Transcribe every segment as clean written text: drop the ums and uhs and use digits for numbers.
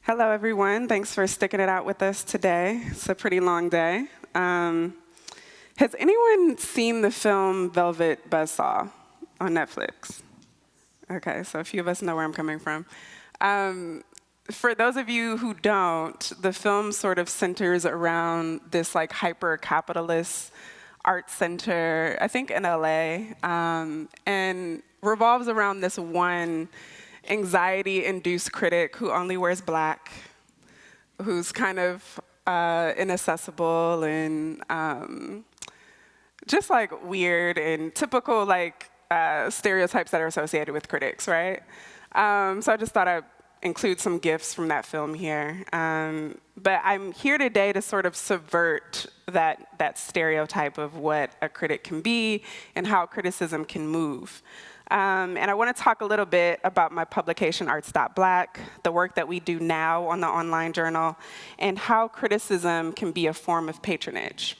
Hello, everyone. Thanks for sticking it out with us today. It's a pretty long day. Has anyone seen the film Velvet Buzzsaw on Netflix? Okay, so a few of us know where I'm coming from. For those of you who don't, the film sort of centers around this like hyper-capitalist art center, I think in M.L.A, and revolves around this one anxiety-induced critic who only wears black, who's kind of inaccessible and just like weird and typical like stereotypes that are associated with critics, right? So I just thought I'd include some gifts from that film here. But I'm here today to sort of subvert that stereotype of what a critic can be and how criticism can move. And I want to talk a little bit about my publication, Arts.Black, the work that we do now on the online journal, and how criticism can be a form of patronage.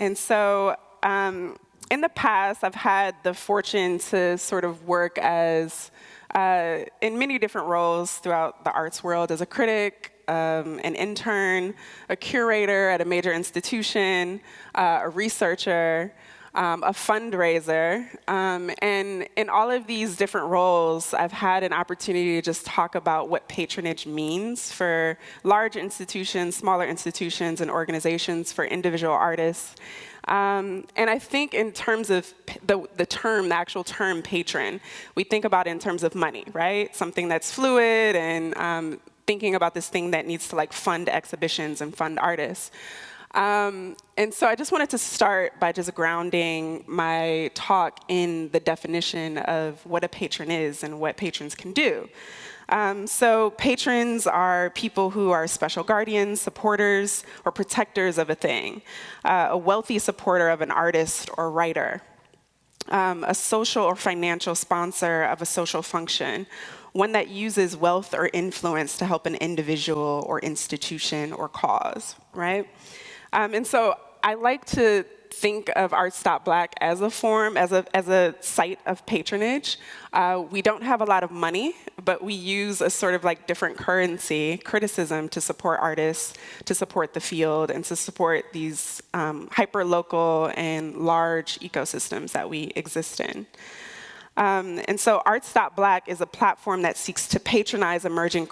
And so in the past, I've had the fortune to sort of work as in many different roles throughout the arts world, as a critic, an intern, a curator at a major institution, a researcher, a fundraiser, and in all of these different roles, I've had an opportunity to just talk about what patronage means for large institutions, smaller institutions, and organizations, for individual artists. And I think in terms of the actual term patron, we think about it in terms of money, right? Something that's fluid and thinking about this thing that needs to like fund exhibitions and fund artists. And so I just wanted to start by just grounding my talk in the definition of what a patron is and what patrons can do. So patrons are people who are special guardians, supporters, or protectors of a thing, a wealthy supporter of an artist or writer, a social or financial sponsor of a social function, one that uses wealth or influence to help an individual or institution or cause, right? And so I like to think of Arts.Black as a form, as a site of patronage. We don't have a lot of money, but we use a sort of like different currency, criticism, to support artists, to support the field, and to support these hyper-local and large ecosystems that we exist in. And so Arts.Black is a platform that seeks to patronize emerging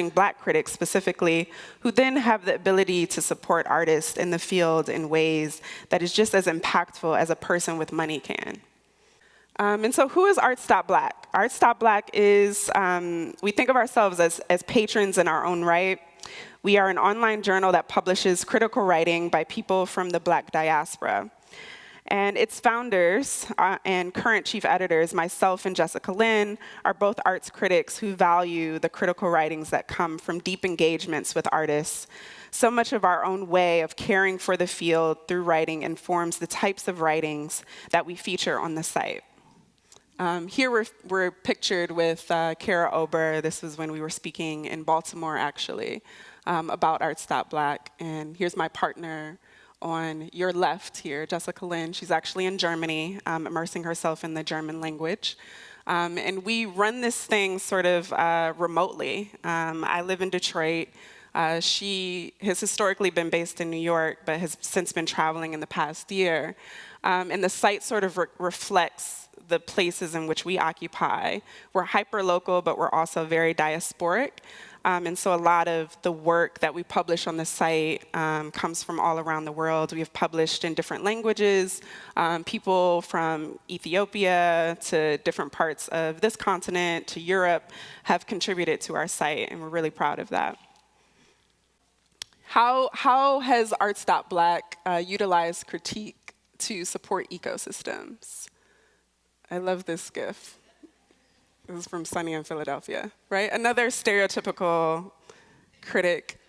Black critics specifically, who then have the ability to support artists in the field in ways that is just as impactful as a person with money can. And so who is Arts.Black? Arts.Black is, we think of ourselves as patrons in our own right. We are an online journal that publishes critical writing by people from the Black diaspora. And its founders and current chief editors, myself and Jessica Lynn, are both arts critics who value the critical writings that come from deep engagements with artists. So much of our own way of caring for the field through writing informs the types of writings that we feature on the site. Here we're pictured with Kara Ober. This was when we were speaking in Baltimore, actually, about Arts.Black. And here's my partner on your left here, Jessica Lynn. She's actually in Germany, immersing herself in the German language. And we run this thing sort of remotely. I live in Detroit. She has historically been based in New York, but has since been traveling in the past year. And the site sort of reflects the places in which we occupy. We're hyper-local, but we're also very diasporic. And so a lot of the work that we publish on the site comes from all around the world. We have published in different languages. People from Ethiopia to different parts of this continent to Europe have contributed to our site, and we're really proud of that. How has Arts.Black utilized critique to support ecosystems? I love this GIF. This is from Sunny in Philadelphia, right? Another stereotypical critic.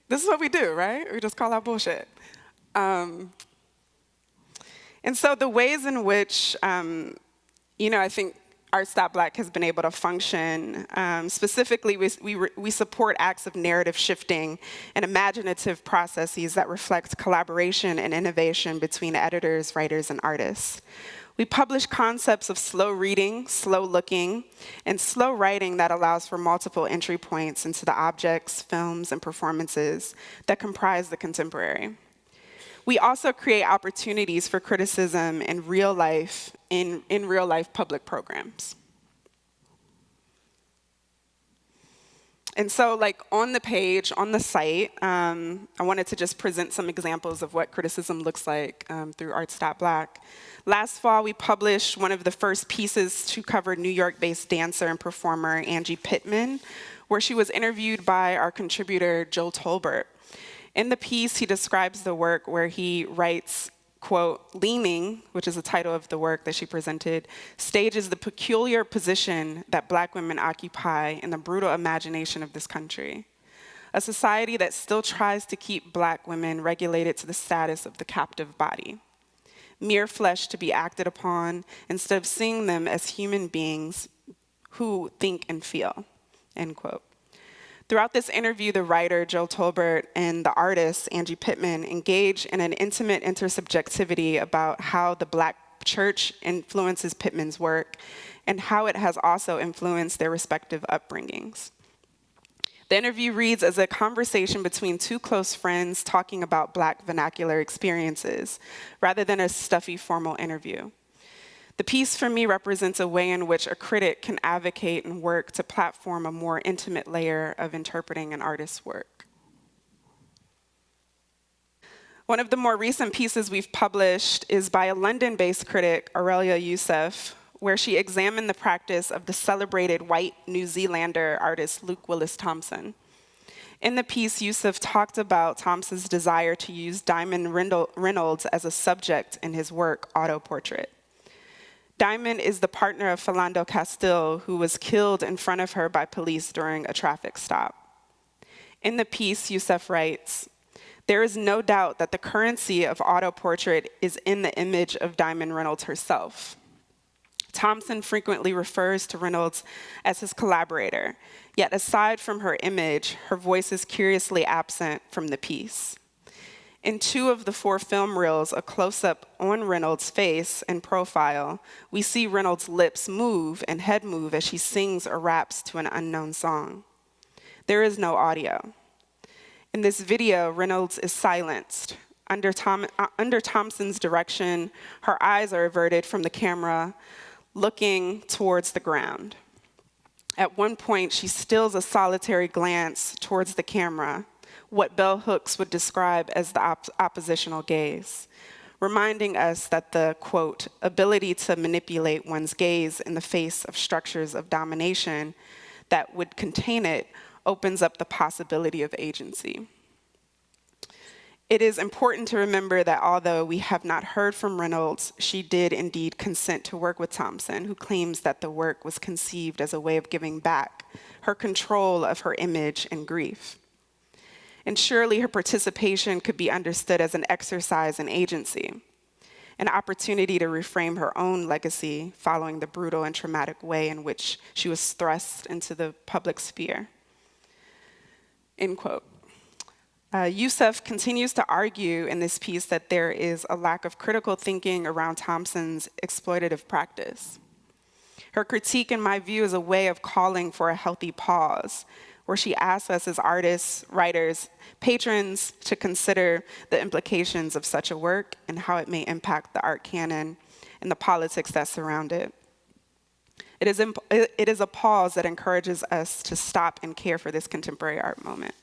This is what we do, right? We just call out bullshit. And so the ways in which, I think Arts.Black has been able to function, specifically we support acts of narrative shifting and imaginative processes that reflect collaboration and innovation between editors, writers, and artists. We publish concepts of slow reading, slow looking, and slow writing that allows for multiple entry points into the objects, films, and performances that comprise the contemporary. We also create opportunities for criticism in real life public programs. And so, like, on the page, on the site, I wanted to just present some examples of what criticism looks like through Arts.Black. Last fall, we published one of the first pieces to cover New York-based dancer and performer Angie Pittman, where she was interviewed by our contributor, Joel Tolbert. In the piece, he describes the work where he writes, quote, "Leaning," which is the title of the work that she presented, stages the peculiar position that Black women occupy in the brutal imagination of this country, a society that still tries to keep Black women regulated to the status of the captive body, mere flesh to be acted upon instead of seeing them as human beings who think and feel, end quote. Throughout this interview, the writer, Joel Tolbert, and the artist, Angie Pittman, engage in an intimate intersubjectivity about how the Black church influences Pittman's work and how it has also influenced their respective upbringings. The interview reads as a conversation between two close friends talking about Black vernacular experiences, rather than a stuffy formal interview. The piece for me represents a way in which a critic can advocate and work to platform a more intimate layer of interpreting an artist's work. One of the more recent pieces we've published is by a London-based critic, Aurelia Youssef, where she examined the practice of the celebrated white New Zealander artist Luke Willis Thompson. In the piece, Youssef talked about Thompson's desire to use Diamond Reynolds as a subject in his work, Auto-Portrait. Diamond is the partner of Philando Castile, who was killed in front of her by police during a traffic stop. In the piece, Youssef writes, "There is no doubt that the currency of Auto-Portrait is in the image of Diamond Reynolds herself. Thompson frequently refers to Reynolds as his collaborator, yet aside from her image, her voice is curiously absent from the piece. In 2 of the 4 film reels, a close-up on Reynolds' face and profile, we see Reynolds' lips move and head move as she sings or raps to an unknown song. There is no audio. In this video, Reynolds is silenced. Under Thompson's direction, her eyes are averted from the camera, looking towards the ground. At one point, she steals a solitary glance towards the camera, what Bell Hooks would describe as the oppositional gaze, reminding us that the, quote, ability to manipulate one's gaze in the face of structures of domination that would contain it opens up the possibility of agency. It is important to remember that although we have not heard from Reynolds, she did indeed consent to work with Thompson, who claims that the work was conceived as a way of giving back her control of her image and grief. And surely her participation could be understood as an exercise in agency, an opportunity to reframe her own legacy following the brutal and traumatic way in which she was thrust into the public sphere. End quote. Youssef continues to argue in this piece that there is a lack of critical thinking around Thompson's exploitative practice. Her critique, in my view, is a way of calling for a healthy pause, where she asks us as artists, writers, patrons to consider the implications of such a work and how it may impact the art canon and the politics that surround it. It is a pause that encourages us to stop and care for this contemporary art moment.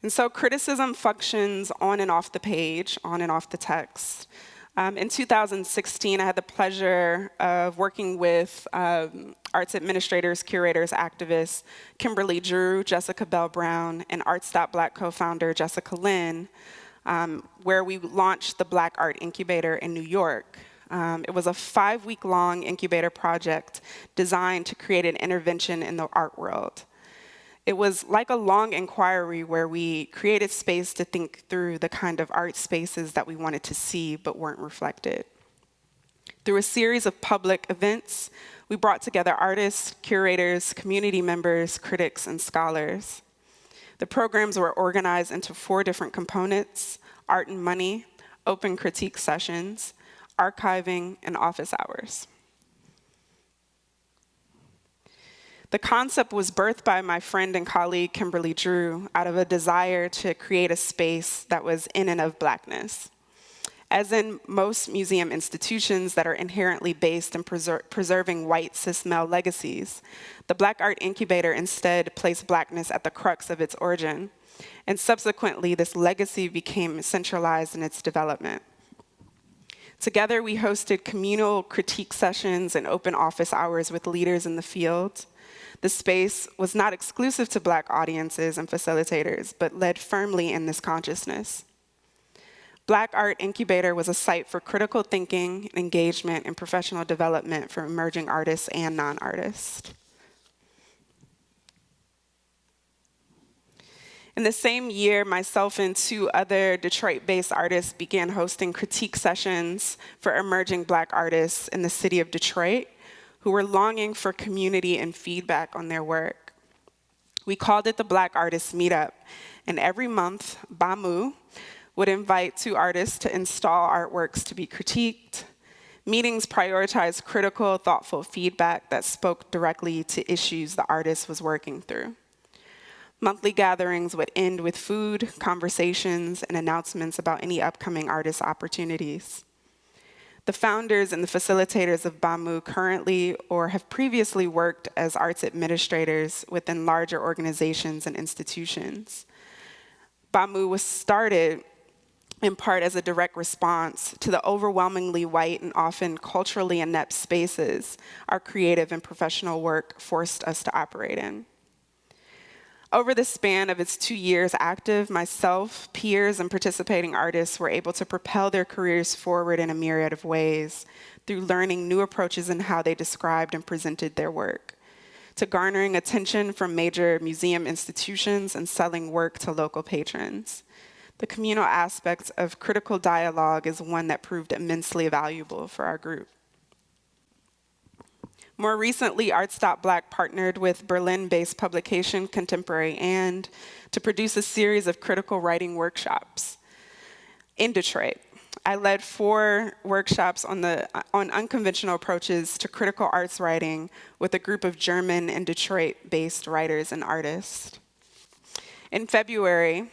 And so criticism functions on and off the page, on and off the text. In 2016, I had the pleasure of working with arts administrators, curators, activists, Kimberly Drew, Jessica Bell Brown, and Arts.Black co-founder Jessica Lynn, where we launched the Black Art Incubator in New York. It was a 5-week-long incubator project designed to create an intervention in the art world. It was like a long inquiry where we created space to think through the kind of art spaces that we wanted to see but weren't reflected. Through a series of public events, we brought together artists, curators, community members, critics, and scholars. The programs were organized into 4 different components: art and money, open critique sessions, archiving, and office hours. The concept was birthed by my friend and colleague, Kimberly Drew, out of a desire to create a space that was in and of Blackness. As in most museum institutions that are inherently based in preserving white cis male legacies, the Black Art Incubator instead placed Blackness at the crux of its origin, and subsequently this legacy became centralized in its development. Together, we hosted communal critique sessions and open office hours with leaders in the field. The space was not exclusive to Black audiences and facilitators, but led firmly in this consciousness. Black Art Incubator was a site for critical thinking, engagement, and professional development for emerging artists and non-artists. In the same year, myself and 2 other Detroit-based artists began hosting critique sessions for emerging Black artists in the city of Detroit who were longing for community and feedback on their work. We called it the Black Artists Meetup, and every month, BAMU would invite 2 artists to install artworks to be critiqued. Meetings prioritized critical, thoughtful feedback that spoke directly to issues the artist was working through. Monthly gatherings would end with food, conversations, and announcements about any upcoming artist opportunities. The founders and the facilitators of BAMU currently or have previously worked as arts administrators within larger organizations and institutions. BAMU was started in part as a direct response to the overwhelmingly white and often culturally inept spaces our creative and professional work forced us to operate in. Over the span of its 2 years active, myself, peers, and participating artists were able to propel their careers forward in a myriad of ways through learning new approaches in how they described and presented their work, to garnering attention from major museum institutions and selling work to local patrons. The communal aspect of critical dialogue is one that proved immensely valuable for our group. More recently, Arts.Black partnered with Berlin-based publication ContemporaryAnd to produce a series of critical writing workshops in Detroit. I led 4 workshops on unconventional approaches to critical arts writing with a group of German and Detroit-based writers and artists. In February,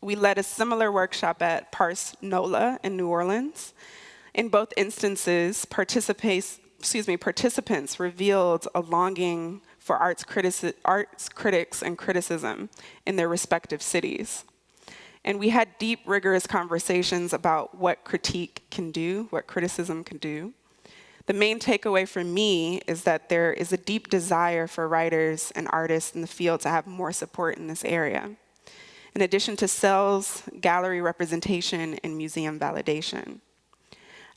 we led a similar workshop at Ars.NOLA in New Orleans. In both instances, participants revealed a longing for arts critics and criticism in their respective cities. And we had deep, rigorous conversations about what critique can do, what criticism can do. The main takeaway for me is that there is a deep desire for writers and artists in the field to have more support in this area, in addition to sales, gallery representation, and museum validation.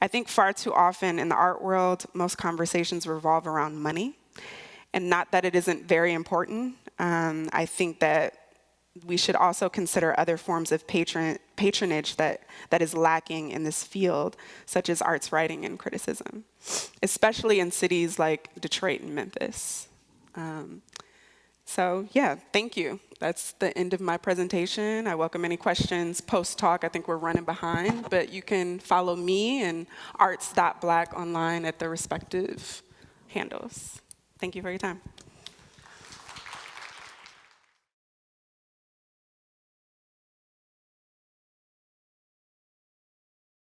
I think far too often in the art world, most conversations revolve around money, and not that it isn't very important. I think that we should also consider other forms of patronage that is lacking in this field, such as arts writing and criticism, especially in cities like Detroit and Memphis. So yeah, thank you. That's the end of my presentation. I welcome any questions post-talk. I think we're running behind, but you can follow me and Arts.Black online at the respective handles. Thank you for your time.